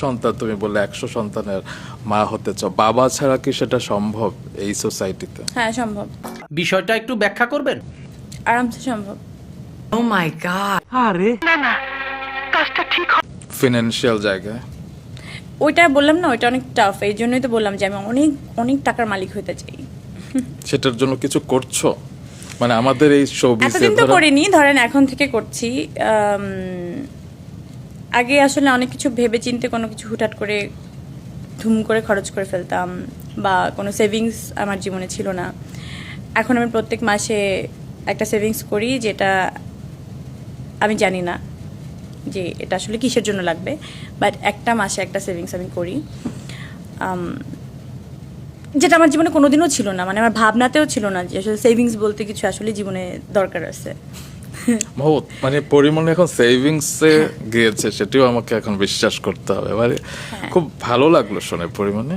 সন্তান, তুমি বললে 100 সন্তানের মা হতে চাও, বাবা ছাড়া কি সেটা সম্ভব এই সোসাইটিতে? হ্যাঁ সম্ভব, বিষয়টা একটু ব্যাখ্যা করবেন? আরামসে সম্ভব। Oh my god. ফিনান্সিয়াল জায়গায় ওইটা বললাম না, ওইটা অনেক টাফ, এই জন্যই তো বললাম যে আমি অনেক অনেক টাকার মালিক হতে চাই। সেটার জন্য কিছু করছো? মানে আমাদের এই শোবিজে এতদিন তো করিনি, ধরেন এখন থেকে করছি। আগে আসলে অনেক কিছু ভেবে চিন্তে কোনো কিছু হুটহাট করে ধুম করে খরচ করে ফেলতাম, বা কোনো সেভিংস আমার জীবনে ছিল না। এখন আমি প্রত্যেক মাসে একটা সেভিংস করি, যেটা আমি জানি না যে এটা আসলে কিসের জন্য লাগবে, বাট একটা মাসে একটা সেভিংস আমি করি, যেটা আমার জীবনে কোনোদিনও ছিল না, মানে আমার ভাবনাতেও ছিল না যে আসলে সেভিংস বলতে কিছু আসলে জীবনে দরকার আছে। বহুত, মানে পরিমল এখন সেভিংসে গিয়েছে, সেটাও আমাকে এখন বিশ্বাস করতে হবে। মানে খুব ভালো লাগলো শুনে পরিমলে।